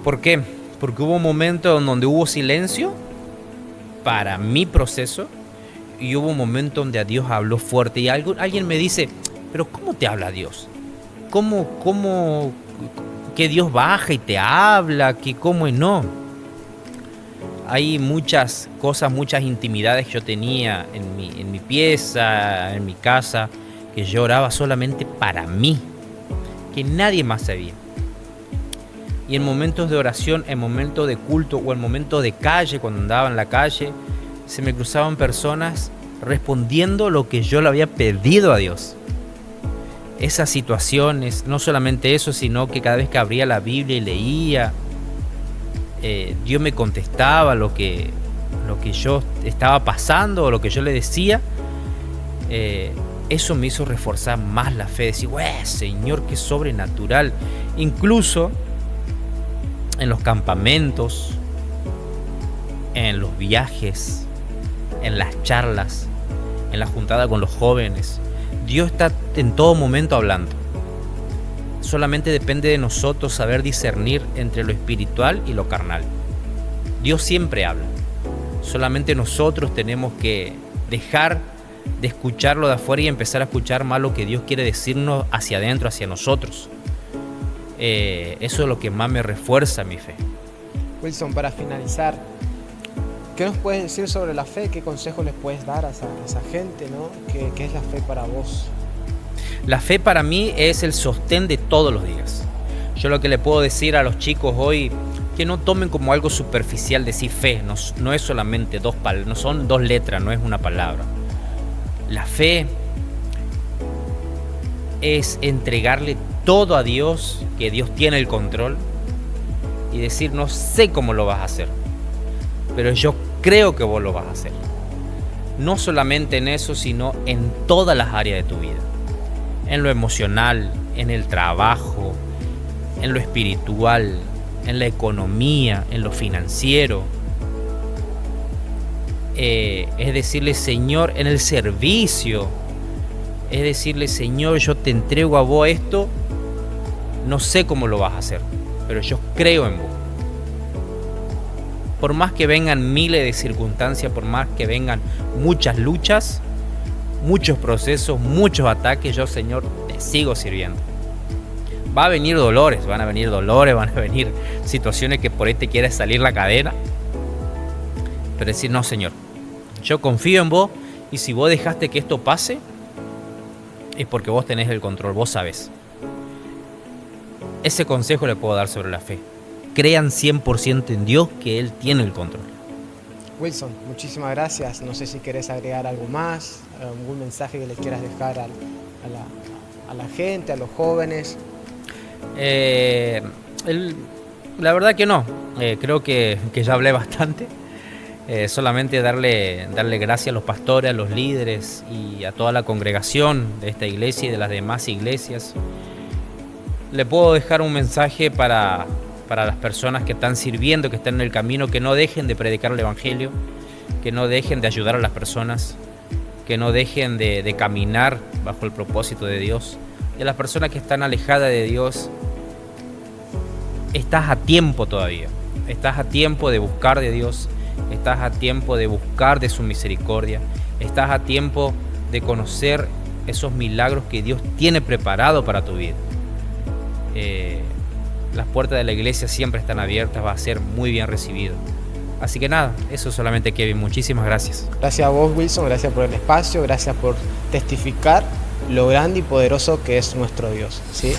¿Por qué? Porque hubo un momento en donde hubo silencio para mi proceso y hubo un momento donde a Dios habló fuerte. Y alguien me dice, pero ¿cómo te habla Dios? ¿Cómo que Dios baja y te habla? ¿Cómo es? No. Hay muchas cosas, muchas intimidades que yo tenía en mi pieza, en mi casa, que yo oraba solamente para mí, que nadie más sabía. Y en momentos de oración, en momentos de culto o en momentos de calle, cuando andaba en la calle, se me cruzaban personas respondiendo lo que yo le había pedido a Dios. Esas situaciones, no solamente eso, sino que cada vez que abría la Biblia y leía, Dios me contestaba lo que yo estaba pasando o lo que yo le decía. Eso me hizo reforzar más la fe, decir, Señor, qué sobrenatural. Incluso en los campamentos, en los viajes, en las charlas, en la juntada con los jóvenes, Dios está en todo momento hablando. Solamente depende de nosotros saber discernir entre lo espiritual y lo carnal. Dios siempre habla. Solamente nosotros tenemos que dejar de escucharlo de afuera y empezar a escuchar más lo que Dios quiere decirnos hacia adentro, hacia nosotros. Eso es lo que más me refuerza mi fe. Wilson, para finalizar, ¿qué nos puedes decir sobre la fe? ¿Qué consejos les puedes dar a esa gente, ¿no? ¿Qué es la fe para vos? La fe para mí es el sostén de todos los días. Yo lo que le puedo decir a los chicos hoy, que no tomen como algo superficial decir fe, no es solamente no son dos letras, no es una palabra. La fe es entregarle todo a Dios, que Dios tiene el control, y decir, no sé cómo lo vas a hacer, pero yo creo que vos lo vas a hacer. no solamente en eso, sino en todas las áreas de tu vida. En lo emocional, en el trabajo, en lo espiritual, en la economía, en lo financiero. Es decirle, Señor, en el servicio. Es decirle, Señor, yo te entrego a vos esto. No sé cómo lo vas a hacer, pero yo creo en vos. Por más que vengan miles de circunstancias, por más que vengan muchas luchas, muchos procesos, muchos ataques, yo, Señor, te sigo sirviendo. Van a venir dolores, van a venir situaciones que por ahí te quiere salir la cadena. Pero decir, no, Señor, yo confío en vos, y si vos dejaste que esto pase, es porque vos tenés el control, vos sabés. Ese consejo le puedo dar sobre la fe. Crean 100% en Dios, que Él tiene el control. Wilson, muchísimas gracias. No sé si querés agregar algo más, algún mensaje que le quieras dejar a la gente, a los jóvenes. La verdad que no. Creo que ya hablé bastante. Solamente darle gracias a los pastores, a los líderes y a toda la congregación de esta iglesia y de las demás iglesias. Le puedo dejar un mensaje para las personas que están sirviendo, que están en el camino, que no dejen de predicar el evangelio, que no dejen de ayudar a las personas, que no dejen de caminar bajo el propósito de Dios. Y a las personas que están alejadas de Dios, estás a tiempo todavía. Estás a tiempo de buscar de Dios, estás a tiempo de buscar de su misericordia, estás a tiempo de conocer esos milagros que Dios tiene preparado para tu vida. Las puertas de la iglesia siempre están abiertas, va a ser muy bien recibido. Así que nada, eso solamente, Kevin. Muchísimas gracias. Gracias a vos, Wilson, gracias por el espacio, gracias por testificar lo grande y poderoso que es nuestro Dios, ¿sí?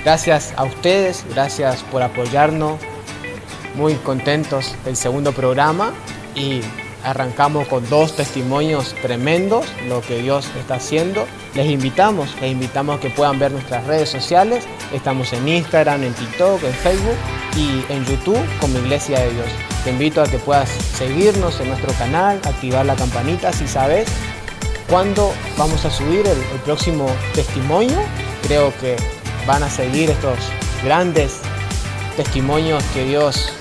Gracias a ustedes, gracias por apoyarnos. Muy contentos del segundo programa y arrancamos con 2 testimonios tremendos, lo que Dios está haciendo. Les invitamos a que puedan ver nuestras redes sociales. Estamos en Instagram, en TikTok, en Facebook y en YouTube como Iglesia de Dios. Te invito a que puedas seguirnos en nuestro canal, activar la campanita si sabes cuándo vamos a subir el próximo testimonio. Creo que van a seguir estos grandes testimonios que Dios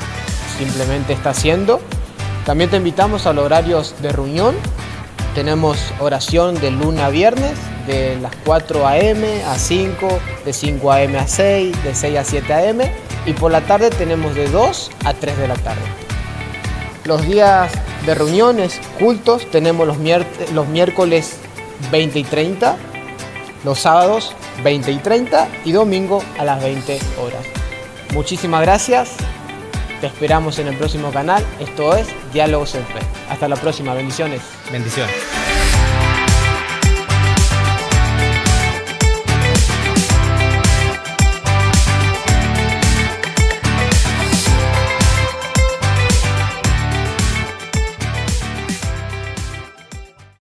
simplemente está haciendo. También te invitamos a los horarios de reunión. Tenemos oración de lunes a viernes, de las 4 a.m. a 5, de 5 a.m. a 6, de 6 a 7 a.m. y por la tarde tenemos de 2 a 3 de la tarde. Los días de reuniones, cultos, tenemos los miércoles 20 y 30, los sábados 20 y 30 y domingo a las 20 horas. Muchísimas gracias. Te esperamos en el próximo canal. Esto es Diálogos en Fe. Hasta la próxima. Bendiciones. Bendiciones.